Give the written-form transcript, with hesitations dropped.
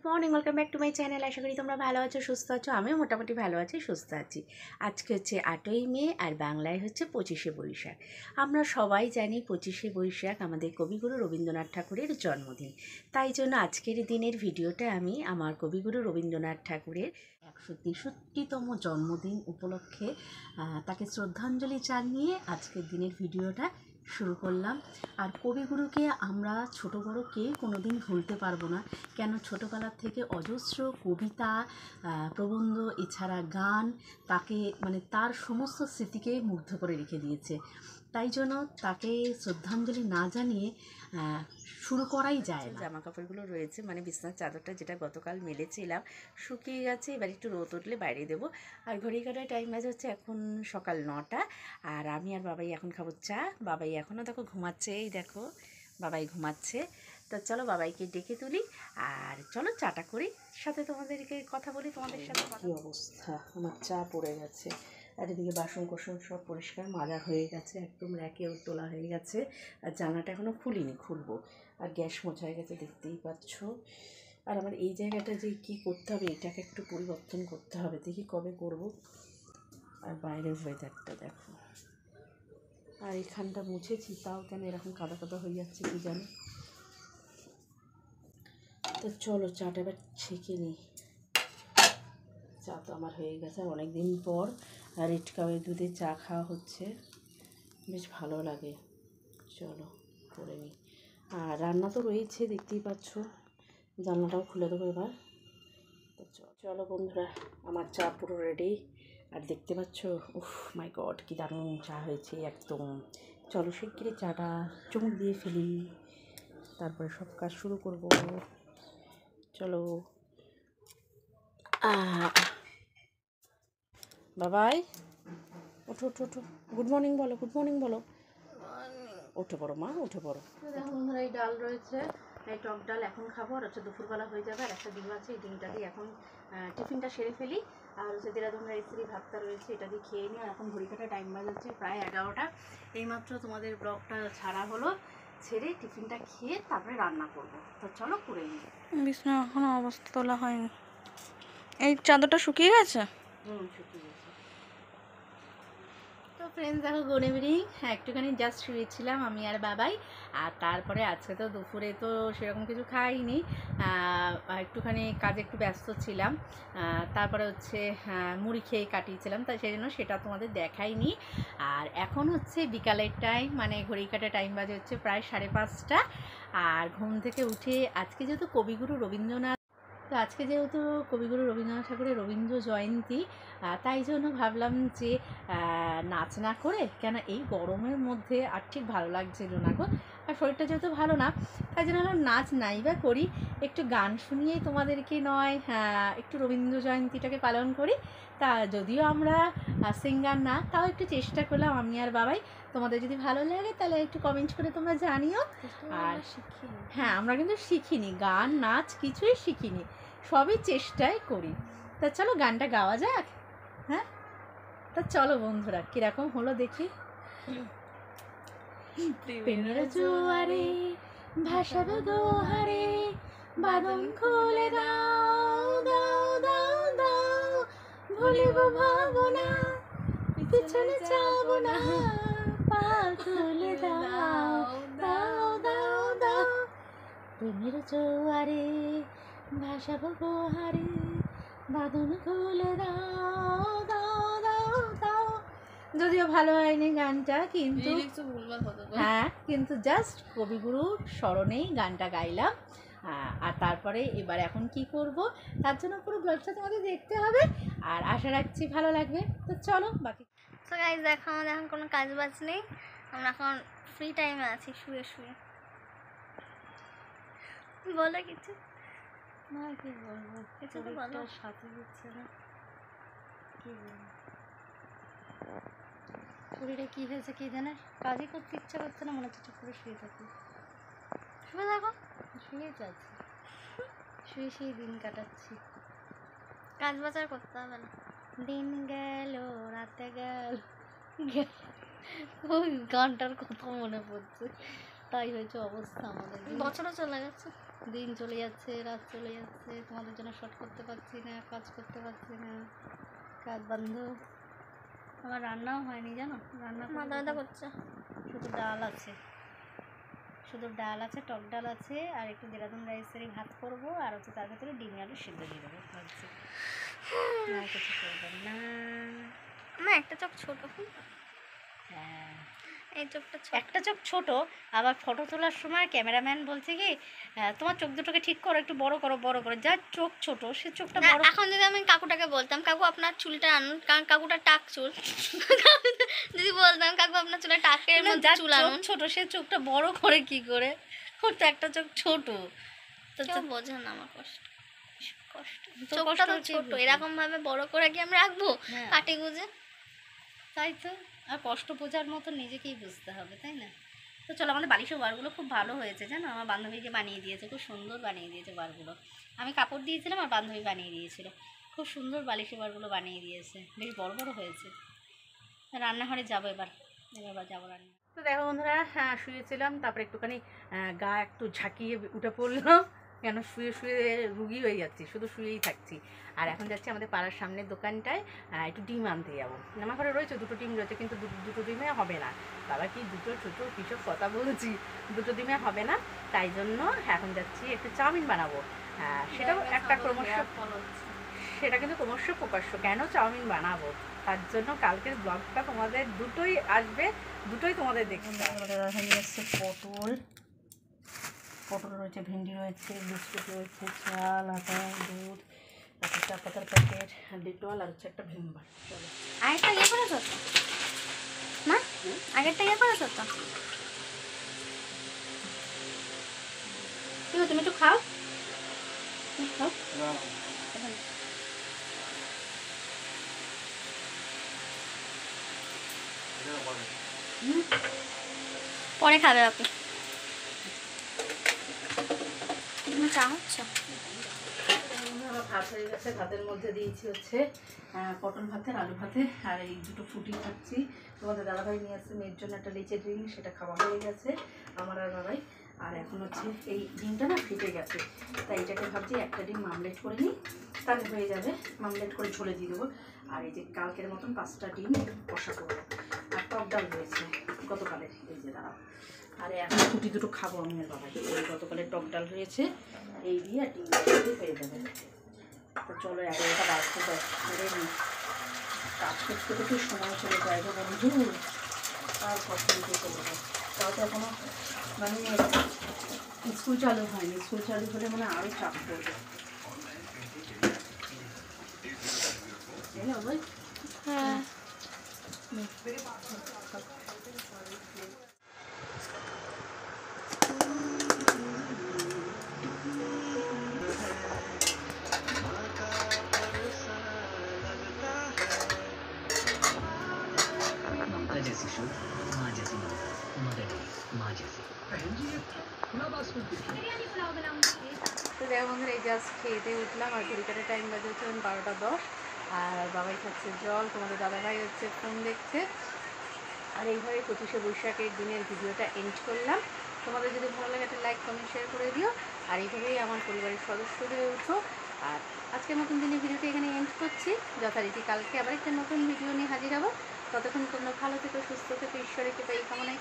Morning, welcome back to my channel. আশা করি তোমরা ভালো আছো, সুস্থ আছো। আমিও মোটামুটি ভালো আছি, সুস্থ আছি। আজকে হচ্ছে 8ই মে আর বাংলায় হচ্ছে 25শে বৈশাখ। আমরা সবাই জানি 25শে বৈশাখ আমাদের কবিগুরু রবীন্দ্রনাথ ঠাকুরের জন্মদিন। তাই জন্য আজকের দিনের ভিডিওটা আমি আমার কবিগুরু রবীন্দ্রনাথ ঠাকুরের 163তম জন্মদিন উপলক্ষে তাকে শ্রদ্ধাঞ্জলি জানিয়ে আজকের দিনের ভিডিওটা শুরু করলাম। আর কবিগুরুকে আমরা ছোটো বড়ো কেউ কোনো দিন ভুলতে পারবো না, কেন ছোটোবেলার থেকে অজস্র কবিতা, প্রবন্ধ, এছাড়া গান তাকে তার সমস্ত স্মৃতিকে মুগ্ধ করে রেখে দিয়েছে। তাই জন্য তাকে শ্রদ্ধাঞ্জলি না জানিয়ে শুরু করাই যায় না। জামা কাপড়গুলো রয়েছে, বিছনার চাদরটা যেটা গতকাল মেলেছিলাম শুকিয়ে গেছে, এবার একটু রোদ উঠলে বাইরে দেবো। আর ঘড়ি কাটার টাইম বাজে হচ্ছে এখন সকাল 9টা। আর আমি আর বাবাই এখন খাবো চা। বাবাই এখনও দেখো ঘুমাচ্ছে, এই দেখো বাবাই ঘুমাচ্ছে। তো চলো বাবাইকে ডেকে তুলি আর চলো চাটা করি, সাথে তোমাদেরকে কথা বলি, তোমাদের সাথে। কী অবস্থা, আমার চা পড়ে গেছে। আর এদিকে বাসন কোসন সব পরিষ্কার মাজা হয়ে গেছে, একদম র্যাকেও তোলা হয়ে গেছে। আর জানলাটা এখনও খুলিনি, খুলবো। আর গ্যাস মোছা হয়ে গেছে, দেখতেই পাচ্ছ। আর আমার এই জায়গাটা যে কী করতে হবে, এটাকে একটু পরিবর্তন করতে হবে, দেখি কবে করব। আর বাইরের ওয়েদারটা দেখো, আর এখানটা মুছেছি, তাও কেন এরকম কাদা কাদা হয়ে যাচ্ছে কি জানি। তো চলো চাটা এবার ছেঁকে নিই। চা তো আমার হয়ে গেছে, আর অনেক দিন পর রেড কাউয়ের দুধে চা খাওয়া হচ্ছে, বেশ ভালো লাগে। চলো করে নিই। আর রান্না তো রয়েছে, দেখতেই পাচ্ছ। জানলাটাও খুলে দেবো এবার। তো চলো বন্ধুরা, আমার চা পুরো রেডি। আর দেখতে পাচ্ছ, উফ মাই গড, কী দারুণ চা হয়েছে একদম। চলো শিগগিরই চাটা চুমুক দিয়ে ফেলি, তারপরে সব কাজ শুরু করব। চলো বাবাই, ওঠো ওঠো ওঠো, গুড মর্নিং বলো, গুড মর্নিং বলো। উঠে পড়ো মা, উঠে পড়ো। দেখো বন্ধুরা, এই ডাল রয়েছে, এই টক ডাল এখন খাবো। আর হচ্ছে দুপুরবেলা হয়ে যাবে, আর একটা ডিম আছে, এই ডিমটা দিয়ে এখন টিফিনটা সেরে ফেলি। আর হচ্ছে দেরাদুন রাইসেরই ভাতটা রয়েছে, এটা দিয়ে খেয়ে নিই। আর এখন ঘড়ি কাটা টাইম বাজাচ্ছে প্রায় 11টা। এইমাত্র তোমাদের ব্লগটা ছাড়া হলো, ছেড়ে টিফিনটা খেয়ে তারপরে রান্না করবো। তো চলো করে নিই। বিছনা এখনো অবস্থা তোলা হয়নি। এই চাদরটা শুকিয়ে গেছে? শুকিয়ে গেছে। তো ফ্রেন্ডস দেখো, গুড ইভিনিং। একটুখানি জাস্ট শুয়েছিলাম আমি আর বাবাই। আর তারপরে আজকে তো দুপুরে তো সেরকম কিছু খাইনি, একটুখানি কাজে একটু ব্যস্ত ছিলাম। তারপরে হচ্ছে মুড়ি খেয়ে কাটিয়েছিলাম, তাই সেই জন্য সেটা তোমাদের দেখাইনি। আর এখন হচ্ছে বিকালের টাইম, ঘড়ি কাটা টাইম বাজে হচ্ছে প্রায় 5:30। আর ঘুম থেকে উঠে আজকে যেহেতু কবিগুরু রবীন্দ্রনাথ, তো আজকে যেহেতু কবিগুরু রবীন্দ্রনাথ ঠাকুরের রবীন্দ্র জয়ন্তী, তাই জন্য ভাবলাম যে নাচ না করে, কেন এই গরমের মধ্যে আর ঠিক ভালো লাগছিল না গো। আর শরীরটা যেহেতু ভালো না, তাই জন্য ভাবলাম নাচ নাই বা করি, একটু গান শুনিয়েই তোমাদেরকে নয় একটু রবীন্দ্র জয়ন্তীটাকে পালন করি। তা যদিও আমরা সিঙ্গার না, তাও একটু চেষ্টা করলাম আমি আর বাবাই। তোমাদের যদি ভালো লাগে তাহলে একটু কমেন্ট করে তোমরা জানিও। আর হ্যাঁ, আমরা কিন্তু শিখিনি, গান নাচ কিছুই শিখিনি, সবই চেষ্টাই করি। তা চলো গানটা গাওয়া যাক। হ্যাঁ, তা চলো বন্ধুরা, কিরকম হলো দেখি। প্রেমের জোয়ারে ভাসাবো দোহারে, বাঁধন খুলে দাও দাও দাও দাও, ভুলিব ভাবনা, পিছনে যাব না, পা তুলে দাও দাও দাও দাও। প্রেমের জোয়ারে ভাসাবো দোহারে, বাঁধন খুলে দাও দাও দাও দাও। যদিও ভালো হয়নি গানটা, কিন্তু হ্যাঁ, কিন্তু জাস্ট কবিগুরুর স্মরণেই গানটা গাইলাম। আর তারপরে এবার এখন কি করব, তার জন্য পুরো ব্লগটা তোমাদের দেখতে হবে, আর আশা রাখছি ভালো লাগবে। তো চলো বাকি। তো গাইস দেখো, আমাদের এখন কোনো কাজ বাজ নেই, আমরা এখন ফ্রি টাইমে আছি, শুয়ে শুয়ে। বলো কিছু। না, কি বলবো, কিছু তো বলো। সাথে দিচ্ছে না, কি বলবো। শরীরে কী হয়েছে কি জানে, কাজই করতে ইচ্ছা করছে না, মনে হচ্ছে চুপ করে শুয়ে থাকি। শুয়ে দেখো, শুয়ে যাচ্ছি, শুয়ে সেই দিন কাটাচ্ছি। কাজ বাজ আর করতে হবে না। দিন গেল রাতে গেল, ওই গানটার কথা মনে পড়ছে। তাই হয়েছে অবস্থা আমাদের। বছরও চলে গেছে, দিন চলে যাচ্ছে, রাত চলে যাচ্ছে, তোমাদের জন্য শর্ট করতে পারছি না, কাজ করতে পারছি না, কাজ বন্ধ। আমার রান্নাও হয়নি জানো, রান্না মাথা ব্যথা করছে। শুধু ডাল আছে, শুধু ডাল আছে, টক ডাল আছে, আর একটু দেরাদুন রাইসেরই ভাত করবো, আর হচ্ছে তার ভেতরে ডিম আলু সিদ্ধ দিয়ে দেবো ভাবছি। আর কিছু করবেন না। না, একটা চোখ ছোট। হ্যাঁ, এই চোখটা ছোট। একটা চোখ ছোট, আবার ফটো তোলার সময় ক্যামেরাম্যান বলছে কি তোমার চোখ দুটোকে ঠিক করো, একটু বড় করো, বড় করো। যার চোখ ছোট সে চোখটা না, বড়। এখন যদি আমি কাকুটাকে বলতাম কাকু আপনার চুলটা আনুন, কারণ কাকুটা টাক চুল, যদি বলতাম কাকু আপনার চুলে টাকের মধ্যে যার চুল চোখ আনুন, ছোট সে চোখটা বড় করে কি করে? ওর তো একটা চোখ ছোট। তো কেউ বোঝে না আমার কষ্ট। তোর চোখটা তো কষ্ট ছোট, কে এরকম ভাবে বড় করে কি আমি রাখবো হ্যাঁ। কাটে গুজে? তাই তো, আর কষ্ট বোঝার মতো নিজেকেই বুঝতে হবে, তাই না? তো চলো, আমাদের বালিশের বারগুলো খুব ভালো হয়েছে জানো, আমার বান্ধবীকে বানিয়ে দিয়েছে, খুব সুন্দর বানিয়ে দিয়েছে বারগুলো। আমি কাপড় দিয়েছিলাম আর বান্ধবী বানিয়ে দিয়েছিল, খুব সুন্দর বালিশের বারগুলো বানিয়ে দিয়েছে, বেশ বড় বড় হয়েছে। রান্নাঘরে যাবো এবার যাবো রান্না। তো দেখো বন্ধুরা, হ্যাঁ শুয়েছিলাম, তারপরে একটুখানি গা একটু ঝাঁকিয়ে উঠে পড়লাম, কেন শুয়ে শুয়ে রুগী হয়ে যাচ্ছি, শুধু শুয়েই থাকছি। আর এখন যাচ্ছি আমাদের পাড়ার সামনের দোকানটায় একটু ডিম আনতে যাবো। আমার ঘরে রয়েছে দুটো ডিম রয়েছে, কিন্তু দুটো ডিমে হবে না। বাবা কি দুটো ছোটো কিসব কথা বলছি, দুটো ডিমে হবে না, তাই জন্য এখন যাচ্ছি একটু চাউমিন বানাবো। সেটাও একটা সেটা কিন্তু ক্রমশ প্রকাশ্য, কেন চাউমিন বানাবো তার জন্য কালকের ব্লগটা তোমাদের দুটোই আসবে, দুটোই তোমাদের দেখতে হবে। এসছে পটল রয়েছে, ভেন্ডি রয়েছে, বিস্কুট রয়েছে, চাল, আটা, দুধ, তারপর চা পাতার প্যাকেট, ডেটল, আর হচ্ছে একটা ভীম বার। চলো আগেরটা ইয়ে করেছো তো না, আগেরটা ইয়ে করেছো তো? তুমি একটু খাও, খাও। পরে খাবে আপনি। চা হচ্ছে, আমার ভাত হয়ে গেছে, ভাতের মধ্যে দিয়েছি হচ্ছে পটল ভাতের, আলু ভাতে, আর এই দুটো ফুটি খাচ্ছি। তোমাদের দাদাভাই নিয়ে আসছে মেয়ের জন্য একটা লিচের ডিম, সেটা খাওয়া হয়ে গেছে আমার আর বাবাই। আর এখন হচ্ছে এই ডিমটা না ফেটে গেছে, তাই এটাকে ভাবছি একটা ডিম মামলেট করে নিই, তাহলে হয়ে যাবে, মামলেট করে ঝোলে দিয়ে দেবো। আর এই যে কালকের মতন 5টা ডিম কষা করবো। আর টক ডাল রয়েছে গতকালের, এই যে দাঁড়াও। আর এখন ফুটি দুটো খাবো আমি আর বাবাই, এই গতকালের টক ডাল রয়েছে, এই দিয়ে আর ডিম দিয়ে হয়ে যাবে। তো চলো 11টা বাজতে যাই, কাজ করতে করতে সময় চলে যায় গো বন্ধু, আর কখন দিয়ে করবো। তাও তো এখনো মানে স্কুল চালু হয়নি, স্কুল চালু হলে মানে আরও চাপ পড়বে। হ্যাঁ जैसी शो माँ जैसी मदर माँ जैसी তো দেখো বন্ধুরা, এই জাস্ট খেয়ে উঠলাম, আর ঘড়িটারে টাইম বাজে হচ্ছে 12টা 10, আর বাবাই খাচ্ছে জল, তোমাদের দাদাভাই হচ্ছে ফোন দেখছে। আর এইভাবে 25শে বৈশাখের দিনের ভিডিওটা এন্ড করলাম। তোমাদের যদি ভালো লাগে একটা লাইক কমেন্ট শেয়ার করে দিও, আর এইভাবেই আমার পরিবারের সদস্য হয়ে উঠো। আর আজকের মতন দিনের ভিডিওটা এখানে এন্ড করছি, যথারীতি কালকে আবার একটা নতুন ভিডিও নিয়ে হাজির হবো। ততক্ষণ তোমরা ভালো থেকো, সুস্থ থেকো, ঈশ্বরের কৃপা এই কামনাই।